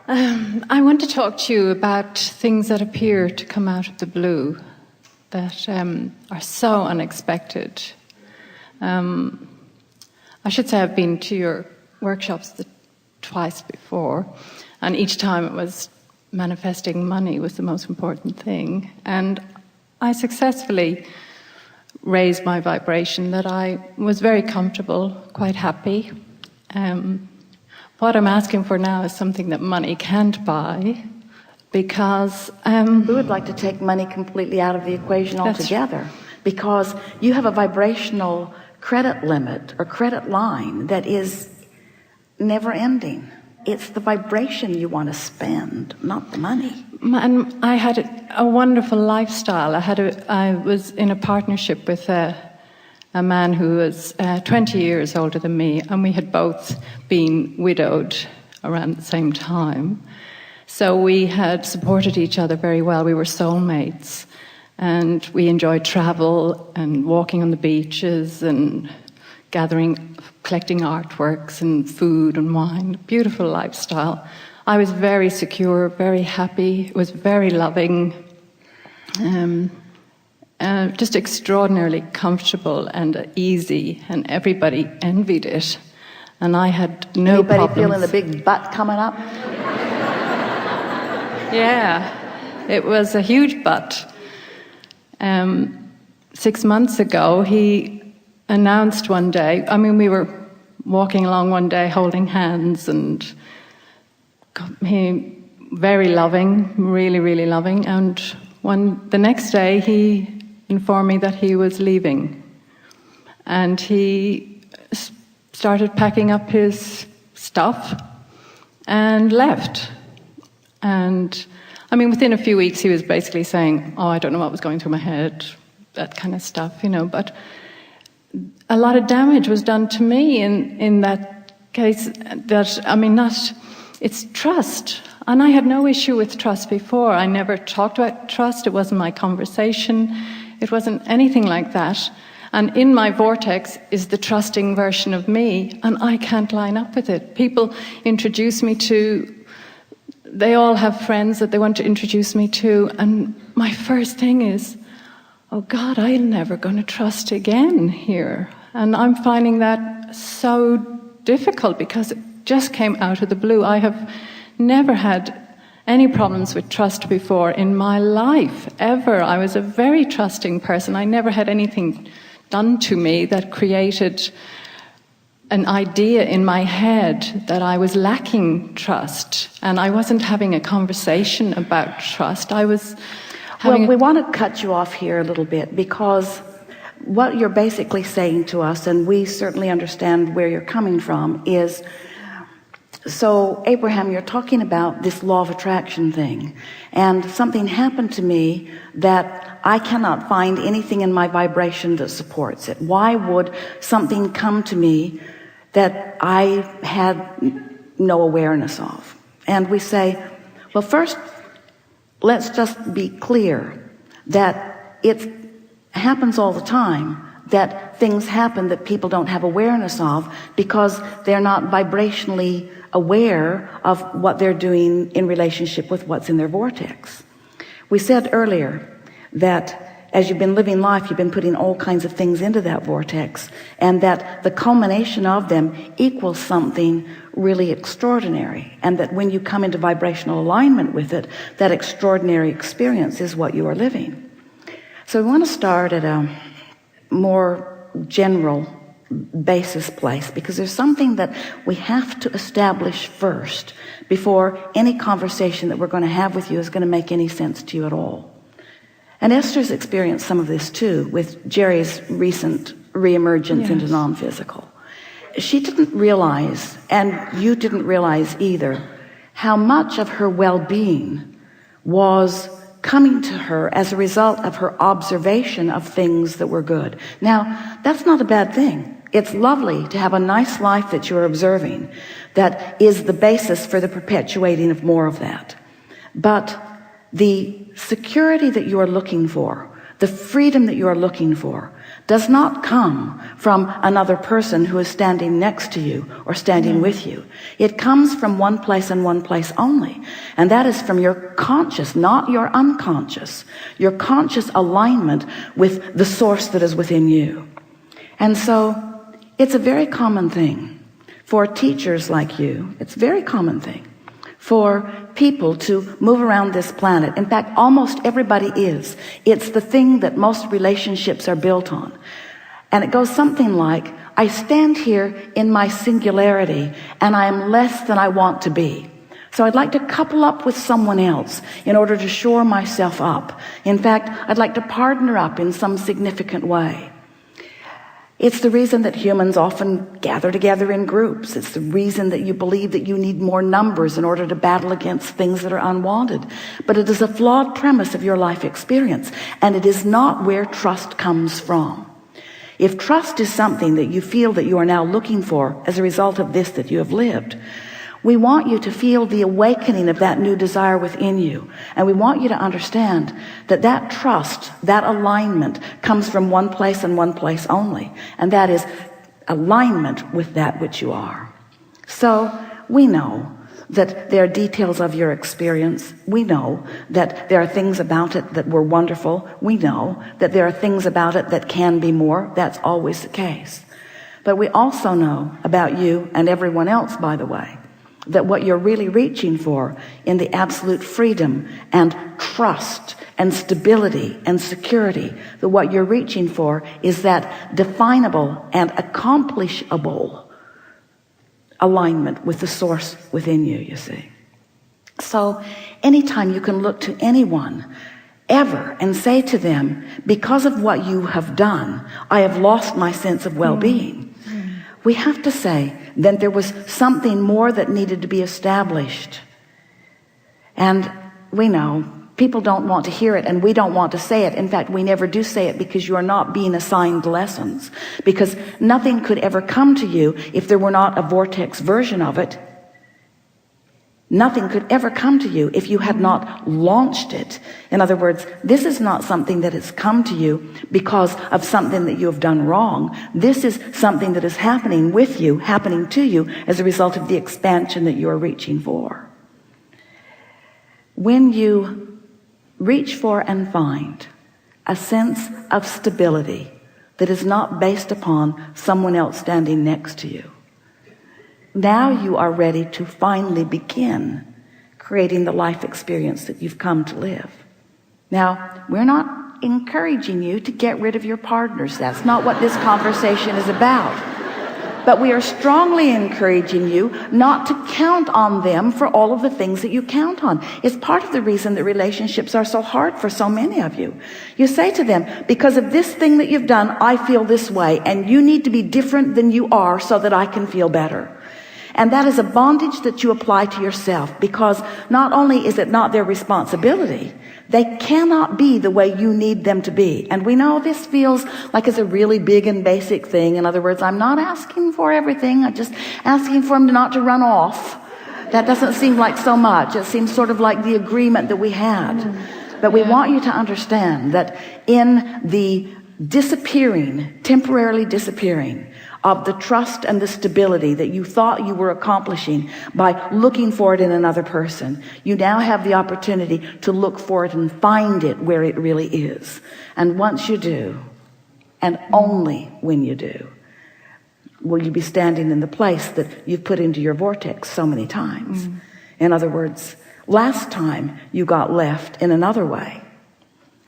I want to talk to you about things that appear to come out of the blue, that are so unexpected. I should say I've been to your workshops twice before, and each time it was manifesting money was the most important thing. And I successfully raised my vibration that I was very comfortable, quite happy. What I'm asking for now is something that money can't buy, because we would like to take money completely out of the equation altogether, because you have a vibrational credit limit or credit line that is never ending. It's the vibration you want to spend, not the money. And I had a wonderful lifestyle. I was in a partnership with a man who was 20 years older than me, and we had both been widowed around the same time. So we had supported each other very well. We were soulmates, and we enjoyed travel and walking on the beaches and collecting artworks and food and wine. Beautiful lifestyle. I was very secure, very happy, was very loving, just extraordinarily comfortable and easy, and everybody envied it. And I had no problems. Anybody feeling the big butt coming up? Yeah, it was a huge butt. 6 months ago, he announced one day, we were walking along one day holding hands, and he very loving, really, really loving, and the next day he informed me that he was leaving, and he started packing up his stuff and left. And within a few weeks he was basically saying, I don't know what was going through my head, that kind of stuff, but a lot of damage was done to me in that case. It's trust. And I had no issue with trust before. I never talked about trust. It wasn't my conversation. It wasn't anything like that. And in my vortex is the trusting version of me, and I can't line up with it. People introduce me they all have friends that they want to introduce me to, and my first thing is, oh God, I'm never going to trust again here. And I'm finding that so difficult because it just came out of the blue. I have never had any problems with trust before in my life, ever. I was a very trusting person. I never had anything done to me that created an idea in my head that I was lacking trust. And I wasn't having a conversation about trust. I was we want to cut you off here a little bit, because what you're basically saying to us, and we certainly understand where you're coming from, is, so Abraham, you're talking about this law of attraction thing, and something happened to me that I cannot find anything in my vibration that supports it. Why would something come to me that I had no awareness of? And we say, well, first, let's just be clear that it happens all the time, that things happen that people don't have awareness of because they're not vibrationally aware of what they're doing in relationship with what's in their vortex. We said earlier that as you've been living life, you've been putting all kinds of things into that vortex, and that the culmination of them equals something really extraordinary, and that when you come into vibrational alignment with it, that extraordinary experience is what you are living. So we want to start at a more general basis place, because there's something that we have to establish first before any conversation that we're going to have with you is going to make any sense to you at all. And Esther's experienced some of this too with Jerry's recent reemergence into non-physical. She didn't realize, and you didn't realize either, how much of her well-being was coming to her as a result of her observation of things that were good. Now, that's not a bad thing. It's lovely to have a nice life that you're observing that is the basis for the perpetuating of more of that. But the security that you are looking for, the freedom that you are looking for, does not come from another person who is standing next to you or standing with you. It comes from one place and one place only, and that is from your conscious, not your unconscious, your conscious alignment with the source that is within you. And so it's a very common thing for teachers like you. It's a very common thing for people to move around this planet. In fact, almost everybody is. It's the thing that most relationships are built on. And it goes something like, I stand here in my singularity and I am less than I want to be. So I'd like to couple up with someone else in order to shore myself up. In fact, I'd like to partner up in some significant way. It's the reason that humans often gather together in groups. It's the reason that you believe that you need more numbers in order to battle against things that are unwanted. But it is a flawed premise of your life experience, and it is not where trust comes from. If trust is something that you feel that you are now looking for as a result of this that you have lived, we want you to feel the awakening of that new desire within you. And we want you to understand that that trust, that alignment comes from one place and one place only. And that is alignment with that which you are. So we know that there are details of your experience. We know that there are things about it that were wonderful. We know that there are things about it that can be more. That's always the case. But we also know about you and everyone else, by the way, that what you're really reaching for in the absolute freedom and trust and stability and security, that what you're reaching for is that definable and accomplishable alignment with the source within you, you see. So anytime you can look to anyone ever and say to them, because of what you have done, I have lost my sense of well-being. We have to say that there was something more that needed to be established. And we know people don't want to hear it, and we don't want to say it. In fact, we never do say it because you are not being assigned lessons, because nothing could ever come to you if there were not a vortex version of it. Nothing could ever come to you if you had not launched it. In other words, this is not something that has come to you because of something that you have done wrong. This is something that is happening with you, happening to you as a result of the expansion that you are reaching for. When you reach for and find a sense of stability that is not based upon someone else standing next to you, now you are ready to finally begin creating the life experience that you've come to live. Now, we're not encouraging you to get rid of your partners. That's not what this conversation is about. But we are strongly encouraging you not to count on them for all of the things that you count on. It's part of the reason that relationships are so hard for so many of you. You say to them, because of this thing that you've done, I feel this way, and you need to be different than you are so that I can feel better. And that is a bondage that you apply to yourself, because not only is it not their responsibility, they cannot be the way you need them to be. And we know this feels like it's a really big and basic thing. In other words, I'm not asking for everything. I'm just asking for them not to run off. That doesn't seem like so much. It seems sort of like the agreement that we had. But we want you to understand that in the disappearing, temporarily disappearing, of the trust and the stability that you thought you were accomplishing by looking for it in another person, you now have the opportunity to look for it and find it where it really is. And once you do, and only when you do, will you be standing in the place that you've put into your vortex so many times. In other words, last time you got left in another way,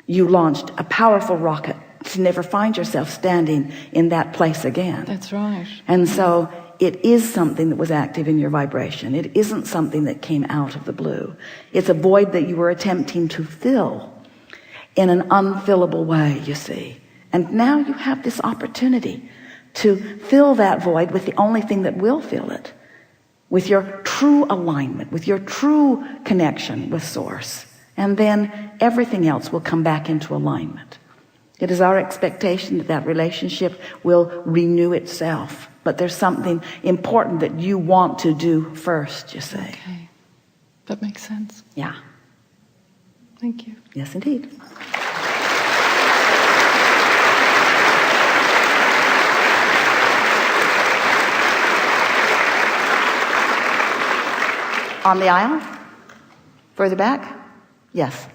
you launched a powerful rocket to never find yourself standing in that place again. That's right. And so it is something that was active in your vibration. It isn't something that came out of the blue. It's a void that you were attempting to fill in an unfillable way, you see. And now you have this opportunity to fill that void with the only thing that will fill it, with your true alignment, with your true connection with Source. And then everything else will come back into alignment. It is our expectation that that relationship will renew itself. But there's something important that you want to do first, you say. Okay. That makes sense. Yeah. Thank you. Yes, indeed. On the aisle? Further back? Yes.